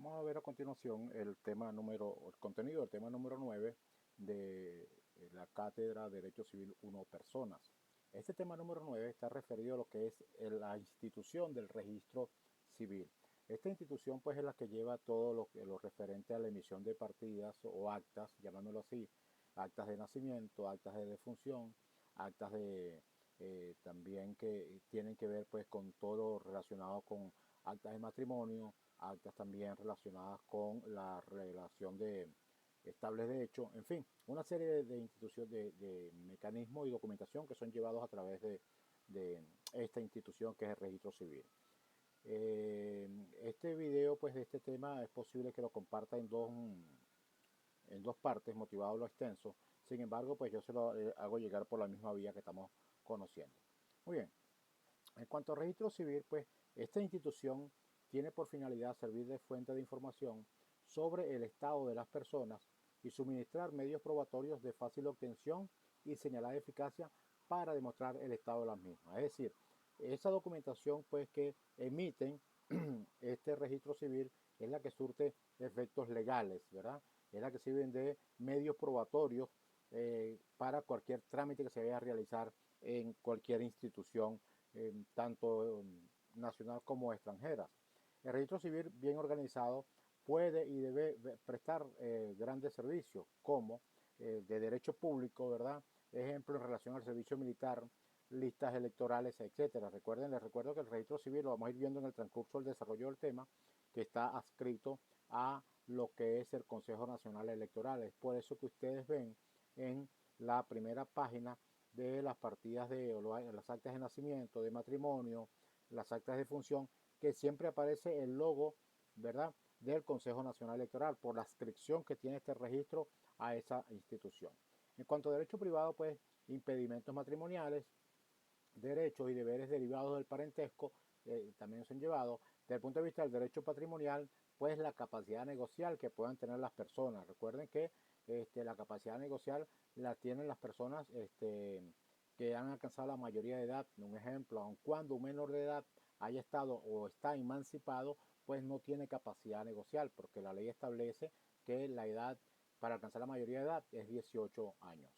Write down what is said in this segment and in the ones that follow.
Vamos a ver a continuación el contenido del tema número 9 de la cátedra Derecho Civil 1 Personas. Este tema número 9 está referido a lo que es la institución del registro civil. Esta institución pues es la que lleva todo lo referente a la emisión de partidas o actas, llamándolo así, actas de nacimiento, actas de defunción, actas de también que tienen que ver pues con todo lo relacionado con actas de matrimonio, actas también relacionadas con la relación de estables de hecho, en fin, una serie de instituciones, de mecanismos y documentación que son llevados a través de esta institución que es el registro civil. Este video pues de este tema es posible que lo comparta en dos partes, motivado lo extenso. Sin embargo, pues yo se lo hago llegar por la misma vía que estamos conociendo. Muy bien, en cuanto al registro civil, pues esta institución tiene por finalidad servir de fuente de información sobre el estado de las personas y suministrar medios probatorios de fácil obtención y señalada eficacia para demostrar el estado de las mismas. Es decir, esa documentación pues que emiten este registro civil es la que surte efectos legales, ¿verdad? Es la que sirven de medios probatorios para cualquier trámite que se vaya a realizar en cualquier institución, tanto nacional como extranjeras. El registro civil bien organizado puede y debe prestar grandes servicios como de derecho público, ¿verdad? Ejemplo en relación al servicio militar, listas electorales, etcétera. Les recuerdo que el registro civil lo vamos a ir viendo en el transcurso del desarrollo del tema, que está adscrito a lo que es el Consejo Nacional Electoral. Es por eso que ustedes ven en la primera página de las partidas de las actas de nacimiento, de matrimonio, las actas de función, que siempre aparece el logo, ¿verdad?, del Consejo Nacional Electoral por la adscripción que tiene este registro a esa institución. En cuanto a derecho privado, pues impedimentos matrimoniales, derechos y deberes derivados del parentesco también son llevados. Desde el punto de vista del derecho patrimonial, pues la capacidad negocial que puedan tener las personas. Recuerden que la capacidad negocial la tienen las personas que han alcanzado la mayoría de edad. Un ejemplo, aun cuando un menor de edad haya estado o está emancipado, pues no tiene capacidad negocial, porque la ley establece que la edad para alcanzar la mayoría de edad es 18 años.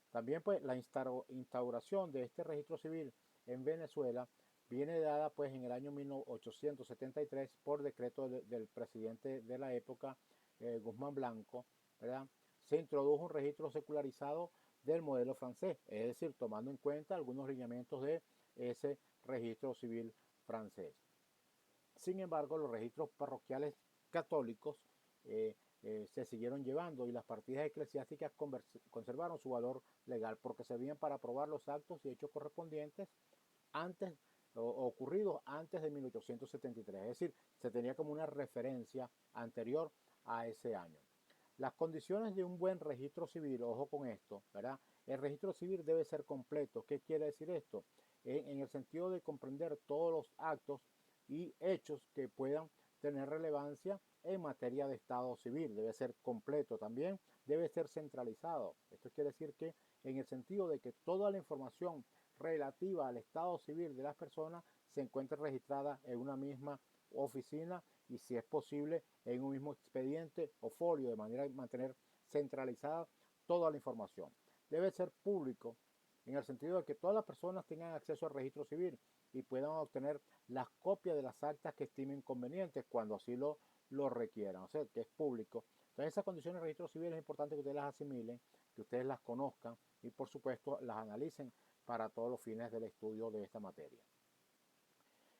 También pues la instauración de este registro civil en Venezuela viene dada pues en el año 1873 por decreto del presidente de la época, Guzmán Blanco, ¿verdad? Se introdujo un registro secularizado del modelo francés, es decir, tomando en cuenta algunos lineamientos de ese registro civil francés. Sin embargo, los registros parroquiales católicos se siguieron llevando y las partidas eclesiásticas conservaron su valor legal porque servían para aprobar los actos y hechos correspondientes antes ocurridos antes de 1873, es decir, se tenía como una referencia anterior a ese año. Las condiciones de un buen registro civil, ojo con esto, ¿verdad? El registro civil debe ser completo. ¿Qué quiere decir esto? En el sentido de comprender todos los actos y hechos que puedan tener relevancia en materia de estado civil. Debe ser completo también, debe ser centralizado. Esto quiere decir que en el sentido de que toda la información relativa al estado civil de las personas se encuentre registrada en una misma oficina y si es posible en un mismo expediente o folio, de manera de mantener centralizada toda la información. Debe ser público en el sentido de que todas las personas tengan acceso al registro civil y puedan obtener las copias de las actas que estimen convenientes cuando así lo requieran, o sea, que es público. Entonces esas condiciones de registro civil es importante que ustedes las asimilen, que ustedes las conozcan y por supuesto las analicen para todos los fines del estudio de esta materia.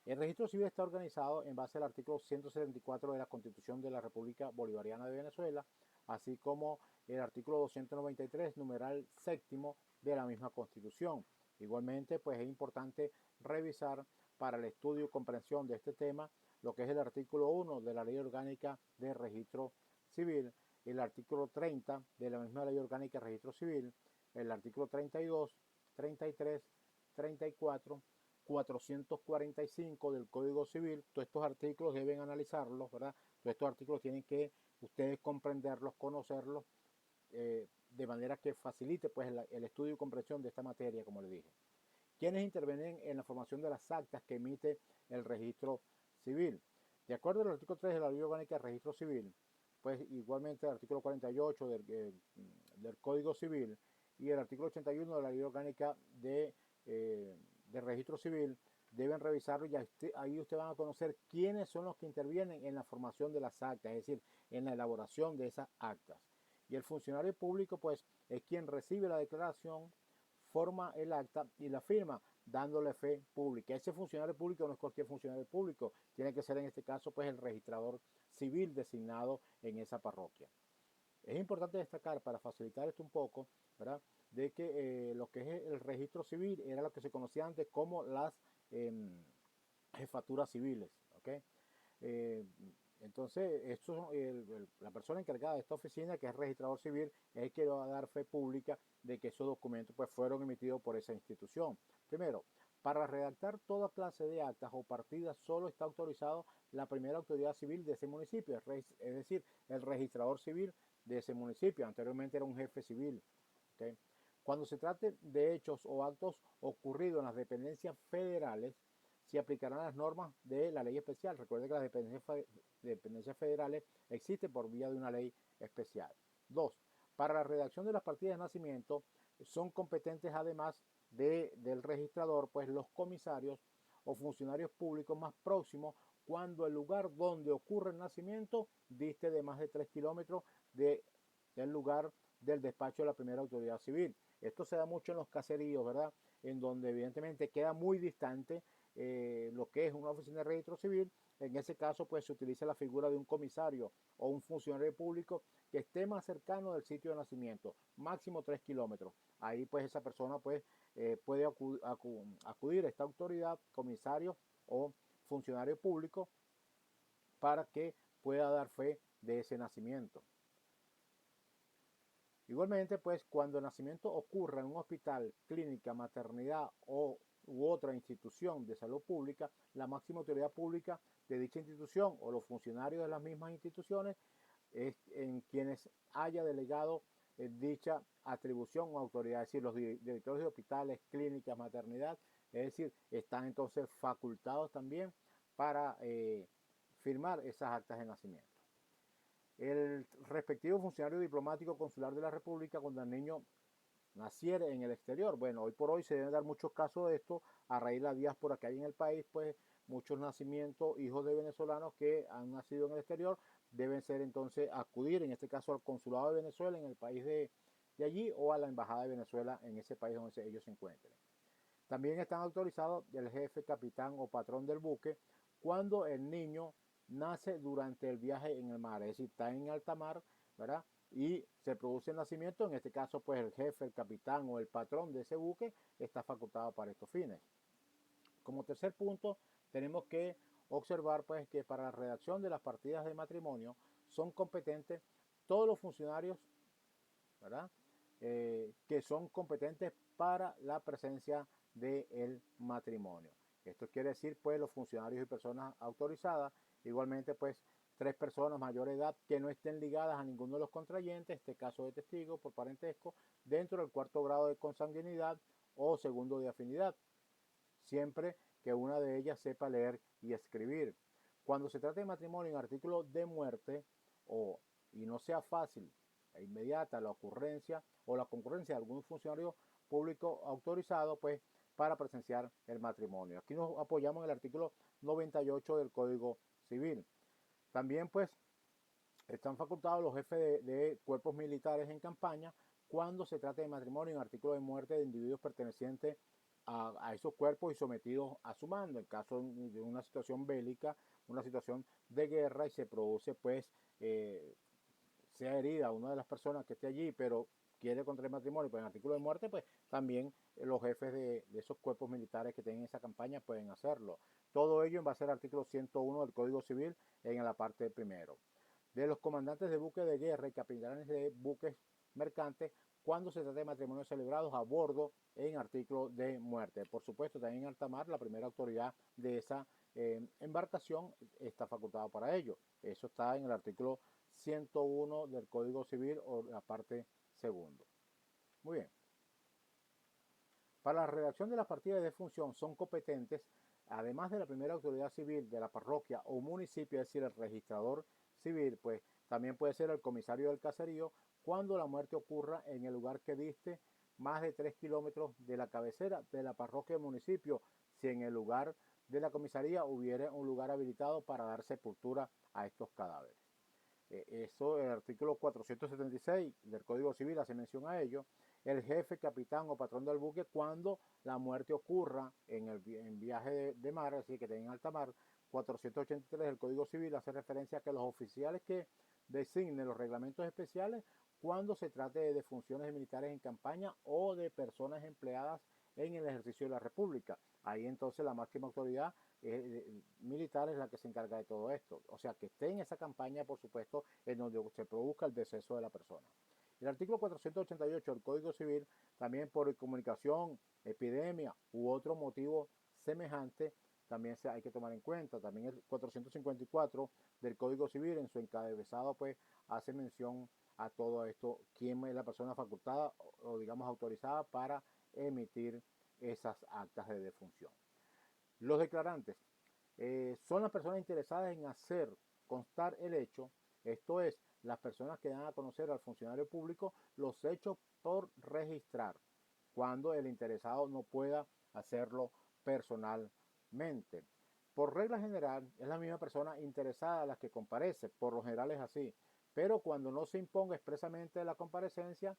El registro civil está organizado en base al artículo 174 de la Constitución de la República Bolivariana de Venezuela, así como el artículo 293, numeral séptimo de la misma Constitución. Igualmente, pues es importante revisar para el estudio y comprensión de este tema lo que es el artículo 1 de la Ley Orgánica de Registro Civil, el artículo 30 de la misma Ley Orgánica de Registro Civil, el artículo 32, 33, 34, 445 del Código Civil. Todos estos artículos deben analizarlos, ¿verdad? Todos estos artículos tienen que ustedes comprenderlos, conocerlos, de manera que facilite pues el estudio y comprensión de esta materia, como les dije. ¿Quiénes intervienen en la formación de las actas que emite el registro civil? De acuerdo al artículo 3 de la Ley Orgánica de Registro Civil, pues igualmente el artículo 48 del Código Civil y el artículo 81 de la Ley Orgánica de Registro Civil deben revisarlo y ahí usted van a conocer quiénes son los que intervienen en la formación de las actas, es decir, en la elaboración de esas actas. Y el funcionario público pues es quien recibe la declaración, forma el acta y la firma, dándole fe pública. Ese funcionario público no es cualquier funcionario público, tiene que ser en este caso pues el registrador civil designado en esa parroquia. Es importante destacar, para facilitar esto un poco, ¿verdad?, de que lo que es el registro civil era lo que se conocía antes como las jefaturas civiles, ¿ok? Eh, entonces, la persona encargada de esta oficina, que es el registrador civil, es el que va a dar fe pública de que esos documentos pues, fueron emitidos por esa institución. Primero, para redactar toda clase de actas o partidas solo está autorizado la primera autoridad civil de ese municipio, es decir, el registrador civil de ese municipio. Anteriormente era un jefe civil. ¿Okay? Cuando se trate de hechos o actos ocurridos en las dependencias federales, se aplicarán las normas de la ley especial. Recuerde que las dependencias federales existen por vía de una ley especial. 2. Para la redacción de las partidas de nacimiento son competentes, además del registrador, pues los comisarios o funcionarios públicos más próximos cuando el lugar donde ocurre el nacimiento diste de más de 3 kilómetros del lugar del despacho de la primera autoridad civil. Esto se da mucho en los caseríos, ¿verdad? En donde evidentemente queda muy distante lo que es una oficina de registro civil. En ese caso, pues se utiliza la figura de un comisario o un funcionario público que esté más cercano del sitio de nacimiento, máximo 3 kilómetros. Ahí pues esa persona pues puede acudir a esta autoridad, comisario o funcionario público, para que pueda dar fe de ese nacimiento. Igualmente, pues cuando el nacimiento ocurra en un hospital, clínica, maternidad u otra institución de salud pública, la máxima autoridad pública de dicha institución o los funcionarios de las mismas instituciones es en quienes haya delegado dicha atribución o autoridad, es decir, los directores de hospitales, clínicas, maternidad, es decir, están entonces facultados también para firmar esas actas de nacimiento. El respectivo funcionario diplomático consular de la República, cuando el niño naciera en el exterior. Bueno, hoy por hoy se deben dar muchos casos de esto a raíz de la diáspora que hay en el país, pues muchos nacimientos, hijos de venezolanos que han nacido en el exterior, deben ser entonces acudir, en este caso al consulado de Venezuela en el país de allí o a la embajada de Venezuela en ese país donde ellos se encuentren. También están autorizados el jefe, capitán o patrón del buque cuando el niño nace durante el viaje en el mar, es decir, está en alta mar, ¿verdad? Y se produce el nacimiento, en este caso pues el jefe, el capitán o el patrón de ese buque está facultado para estos fines. Como tercer punto, tenemos que observar pues que para la redacción de las partidas de matrimonio son competentes todos los funcionarios, ¿verdad? Que son competentes para la presencia del matrimonio. Esto quiere decir pues los funcionarios y personas autorizadas, igualmente pues 3 personas mayor de edad que no estén ligadas a ninguno de los contrayentes, este caso de testigo por parentesco, dentro del 4º grado de consanguinidad o 2º de afinidad, siempre que una de ellas sepa leer y escribir. Cuando se trata de matrimonio en artículo de muerte y no sea fácil e inmediata la ocurrencia o la concurrencia de algún funcionario público autorizado, pues para presenciar el matrimonio. Aquí nos apoyamos en el artículo 98 del Código Civil. También pues están facultados los jefes de cuerpos militares en campaña cuando se trata de matrimonio en artículo de muerte de individuos pertenecientes a esos cuerpos y sometidos a su mando. En caso de una situación bélica, una situación de guerra y se produce pues sea herida una de las personas que esté allí, pero quiere contraer matrimonio, pues en artículo de muerte, pues también los jefes de esos cuerpos militares que tienen esa campaña pueden hacerlo. Todo ello en base al artículo 101 del Código Civil en la parte primero. De los comandantes de buques de guerra y capitanes de buques mercantes cuando se trata de matrimonios celebrados a bordo en artículo de muerte. Por supuesto, también en alta mar, la primera autoridad de esa embarcación está facultada para ello. Eso está en el artículo 101 del Código Civil o la parte segundo. Muy bien. Para la redacción de las partidas de defunción son competentes además de la primera autoridad civil de la parroquia o municipio, es decir, el registrador civil, pues también puede ser el comisario del caserío cuando la muerte ocurra en el lugar que diste más de 3 kilómetros de la cabecera de la parroquia o municipio, si en el lugar de la comisaría hubiera un lugar habilitado para dar sepultura a estos cadáveres. Eso, el artículo 476 del Código Civil hace mención a ello. El jefe, capitán o patrón del buque cuando la muerte ocurra en viaje de mar, así que en alta mar. 483 del Código Civil hace referencia a que los oficiales que designen los reglamentos especiales cuando se trate de defunciones militares en campaña o de personas empleadas en el ejercicio de la República. Ahí entonces la máxima autoridad militar es la que se encarga de todo esto. O sea, que esté en esa campaña, por supuesto, en donde se produzca el deceso de la persona. El artículo 488 del Código Civil, también por comunicación, epidemia u otro motivo semejante, también hay que tomar en cuenta. También el 454 del Código Civil, en su encabezado, pues hace mención a todo esto, quién es la persona facultada o digamos autorizada para emitir esas actas de defunción. Los declarantes son las personas interesadas en hacer constar el hecho, esto es, las personas que dan a conocer al funcionario público los hechos por registrar, cuando el interesado no pueda hacerlo personalmente. Por regla general, es la misma persona interesada la que comparece, por lo general es así, pero cuando no se imponga expresamente la comparecencia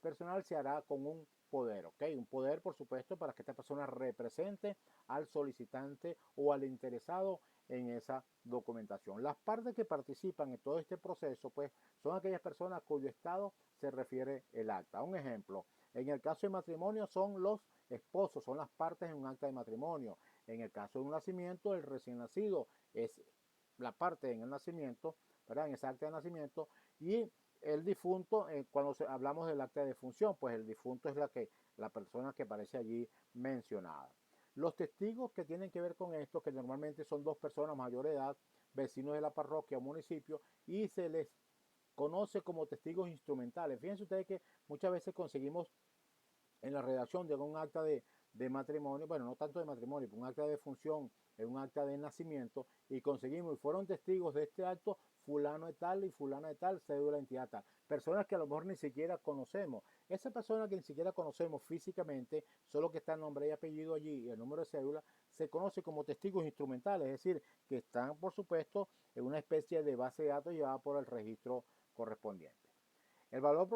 personal se hará con un poder, ¿ok? Un poder, por supuesto, para que esta persona represente al solicitante o al interesado en esa documentación. Las partes que participan en todo este proceso, pues, son aquellas personas cuyo estado se refiere el acta. Un ejemplo, en el caso de matrimonio son los esposos, son las partes en un acta de matrimonio. En el caso de un nacimiento, el recién nacido es la parte en el nacimiento, ¿verdad? En ese acta de nacimiento. Y el difunto, cuando hablamos del acta de defunción, pues el difunto es la persona que aparece allí mencionada. Los testigos que tienen que ver con esto, que normalmente son dos personas mayor de edad, vecinos de la parroquia o municipio, y se les conoce como testigos instrumentales. Fíjense ustedes que muchas veces conseguimos en la redacción de un acta de matrimonio, bueno, no tanto de matrimonio, un acta de defunción, un acta de nacimiento, y conseguimos, y fueron testigos de este acto, fulano de tal y fulana de tal, cédula de identidad tal. Personas que a lo mejor ni siquiera conocemos. Esa persona que ni siquiera conocemos físicamente, solo que está el nombre y apellido allí y el número de cédula, se conoce como testigos instrumentales, es decir, que están, por supuesto, en una especie de base de datos llevada por el registro correspondiente. El valor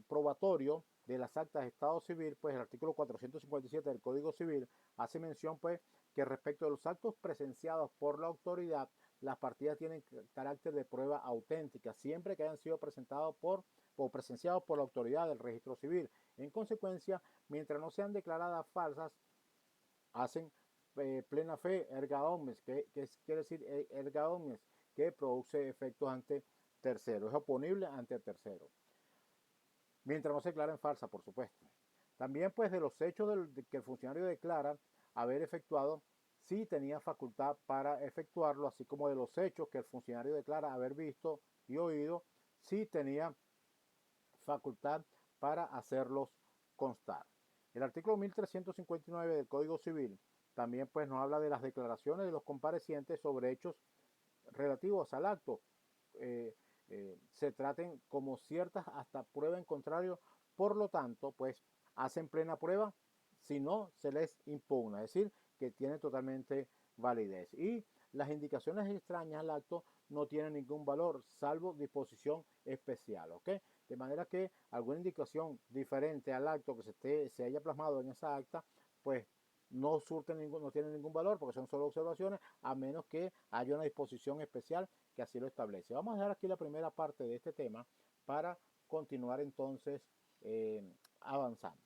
probatorio de las actas de Estado Civil, pues el artículo 457 del Código Civil hace mención, pues, que respecto de los actos presenciados por la autoridad, las partidas tienen carácter de prueba auténtica, siempre que hayan sido presentados o presenciados por la autoridad del registro civil. En consecuencia, mientras no sean declaradas falsas, hacen plena fe, erga omnes, que quiere decir erga omnes, que produce efectos ante tercero, es oponible ante el tercero. Mientras no se declaren falsa, por supuesto. También, pues, de los hechos que el funcionario declara haber efectuado, sí tenía facultad para efectuarlo, así como de los hechos que el funcionario declara haber visto y oído, sí tenía facultad para hacerlos constar. El artículo 1359 del Código Civil también, pues, nos habla de las declaraciones de los comparecientes sobre hechos relativos al acto. Se traten como ciertas hasta prueba en contrario, por lo tanto, pues hacen plena prueba, si no se les impugna, es decir, que tiene totalmente validez. Y las indicaciones extrañas al acto no tienen ningún valor, salvo disposición especial, ¿ok? De manera que alguna indicación diferente al acto que se haya plasmado en esa acta, pues no tiene ningún valor porque son solo observaciones, a menos que haya una disposición especial que así lo establece. Vamos a dejar aquí la primera parte de este tema para continuar entonces avanzando.